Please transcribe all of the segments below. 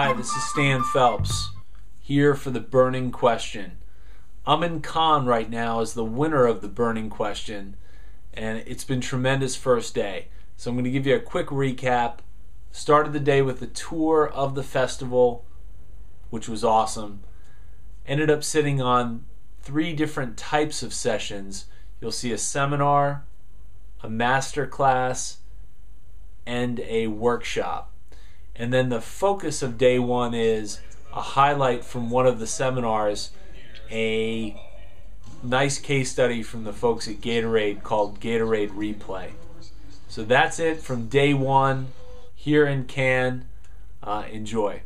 Hi, this is Stan Phelps, here for the burning question. Amin Khan right now is the winner of the burning question, and it's been tremendous first day. So I'm going to give you a quick recap. Started the day with a tour of the festival, which was awesome. Ended up sitting on 3 different types of sessions. You'll see a seminar, a master class, and a workshop. And then the focus of day 1 is a highlight from one of the seminars, a nice case study from the folks at Gatorade called Gatorade Replay. So that's it from day 1 here in Cannes. Enjoy.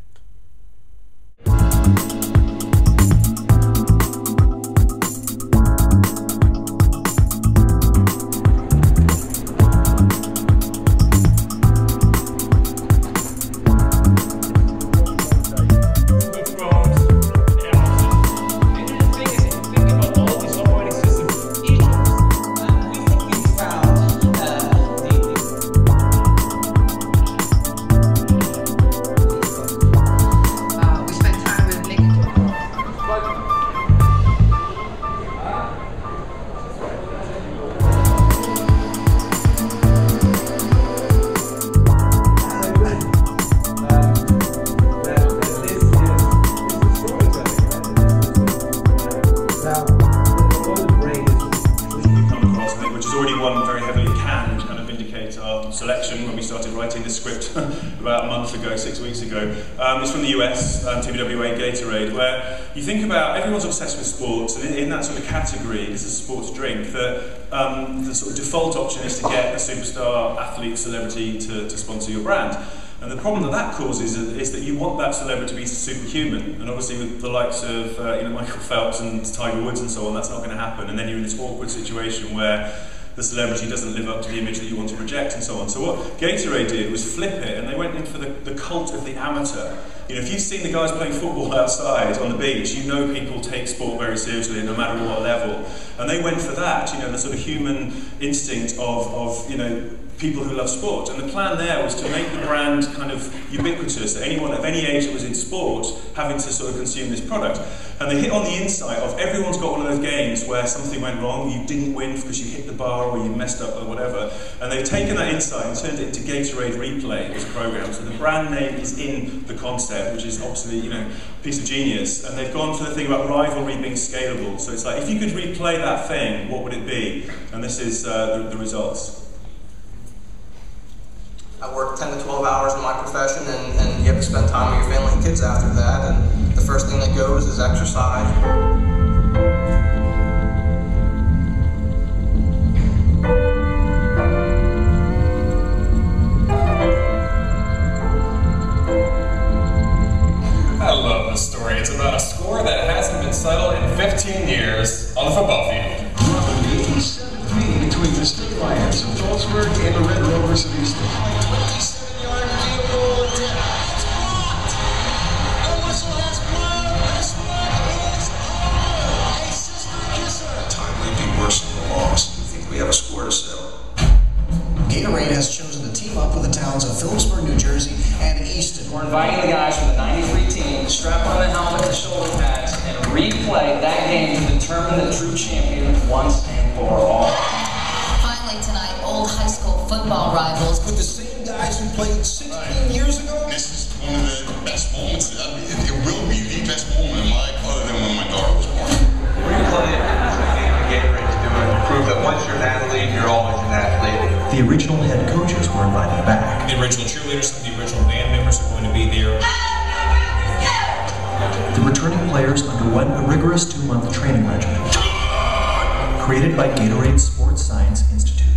Selection when we started writing this script about a month ago, 6 weeks ago. It's from the US, TBWA Gatorade, where you think about everyone's obsessed with sports, and in that sort of category, this is a sports drink, that the sort of default option is to get a superstar, athlete, celebrity to sponsor your brand. And the problem that causes is that you want that celebrity to be superhuman, and obviously with the likes of Michael Phelps and Tiger Woods and so on, that's not going to happen, and then you're in this awkward situation where the celebrity doesn't live up to the image that you want to project and so on. So what Gatorade did was flip it, and they went in for the cult of the amateur. You know, if you've seen the guys playing football outside on the beach, you know people take sport very seriously no matter what level. And they went for that, you know, the sort of human instinct of you know, people who love sport. And the plan there was to make the brand kind of ubiquitous, that anyone of any age that was in sport having to sort of consume this product. And they hit on the insight of everyone's got one of those games where something went wrong, you didn't win because you hit the bar or you messed up or whatever. And they've taken that insight and turned it into Gatorade Replay, this program. So the brand name is in the concept, which is obviously, you know, a piece of genius. And they've gone for the thing about rivalry being scalable. So it's like, if you could replay that thing, what would it be? And this is the results. I work 10 to 12 hours in my profession, and you have to spend time with your family and kids after that, and the first thing that goes is exercise. I love this story. It's about a score that hasn't been settled in 15 years on the football field. Between the State Lions of Phillipsburg and the Red Rovers of Easton. 27-yard field goal attempt. It's blocked. The whistle has blown. This one is on. A sister kisser. Time might be worse than the loss. We think we have a score to settle. Gatorade has chosen to team up with the towns of Phillipsburg, New Jersey, and Easton. We're inviting the guys from the 93 team to strap on the helmet and shoulder pads and replay that game to determine the true champion once and for all. Finally tonight, old high school football rivals. With the same guys who played 16 years ago? This is one of the best moments. I mean, it will be the best moment in life, other than when my daughter was born. Replay is a thing that Gatorade's doing to prove that once you're an athlete, you're always an athlete. The original head coaches were invited back. The original cheerleaders, some of the original band members are going to be there. The returning players underwent a rigorous 2-month training regimen created by Gatorade Sports Science Institute.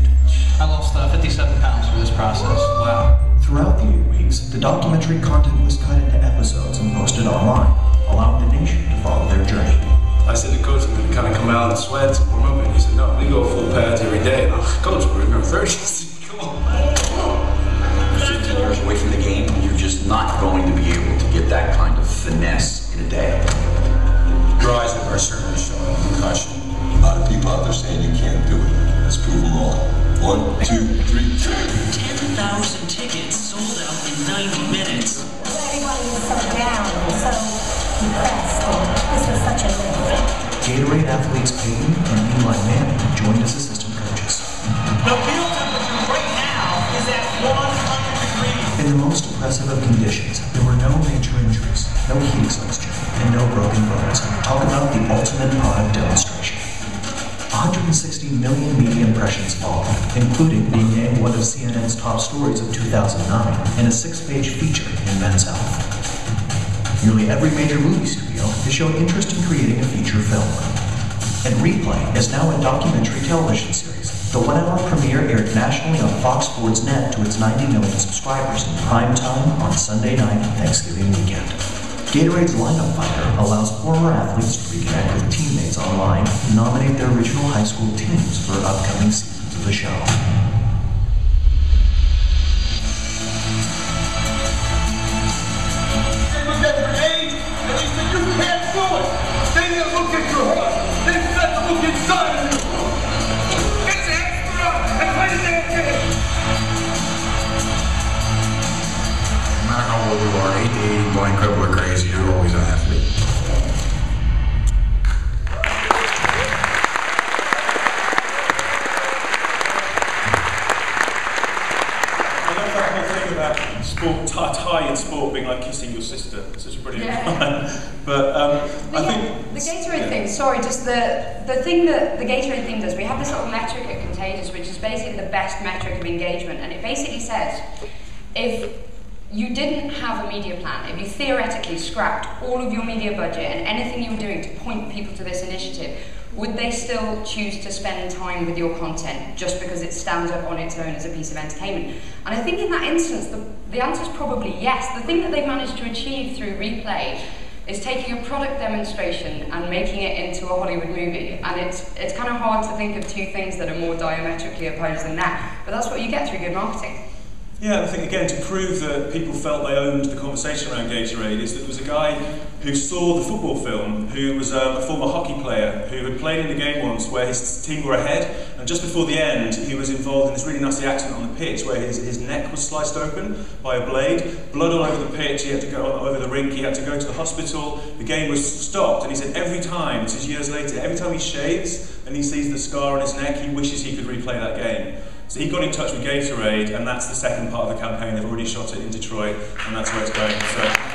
I lost 57 pounds through this process. Wow. Throughout the 8 weeks, the documentary content was cut into episodes and posted online, allowing the nation to follow their journey. I said to Coach, I'm going to kind of come out in sweats and warm up, and he said, no, we go full pads every day. And Coach, we're in our 30s. Come on. 15 years away from the game, you're just not going to be able to get that kind of finesse in a day. Your eyes are certainly showing concussion. A lot of people out there saying you can't do it. Let's prove them wrong. 1, 2, 3. 2,000 tickets sold out in 90 minutes. Everybody was so down and so depressed, and this was such a lift. Gatorade athletes Peyton and Eli Manning joined as assistant coaches. The field temperature right now is at 100 degrees. In the most oppressive of conditions, there were no major injuries, no heat exhaustion, and no broken bones. Talk about the ultimate product demonstration. 160 million media impressions followed, including being named one of CNN's top stories of 2009 and a 6-page feature in Men's Health. Nearly every major movie studio has shown interest in creating a feature film. And Replay is now a documentary television series. The 1-hour premiere aired nationally on Fox Sports Net to its 90 million subscribers in prime time on Sunday night Thanksgiving weekend. Gatorade's Lineup Finder allows former athletes to reconnect with teammates online and nominate their original high school teams for upcoming seasons of the show. You are 80, blind, cripple, or crazy, you're always an athlete. I love that whole thing about sport, tie in sport being like kissing your sister. It's such a brilliant line. But I think the Gatorade thing. Sorry, just the thing that the Gatorade thing does. We have this little metric at Contagious, which is basically the best metric of engagement, and it basically says if you didn't have a media plan, if you theoretically scrapped all of your media budget and anything you were doing to point people to this initiative, would they still choose to spend time with your content just because it stands up on its own as a piece of entertainment? And I think in that instance, the answer is probably yes. The thing that they've managed to achieve through Replay is taking a product demonstration and making it into a Hollywood movie. And it's kind of hard to think of two things that are more diametrically opposed than that. But that's what you get through good marketing. Yeah, I think again, to prove that people felt they owned the conversation around Gatorade, is that there was a guy who saw the football film, who was a former hockey player, who had played in the game once where his team were ahead, and just before the end, he was involved in this really nasty accident on the pitch where his neck was sliced open by a blade, blood all over the pitch, he had to go over the rink, he had to go to the hospital, the game was stopped, and he said every time, this is years later, every time he shaves and he sees the scar on his neck, he wishes he could replay that game. So he got in touch with Gatorade, and that's the second part of the campaign. They've already shot it in Detroit, and that's where it's going. So.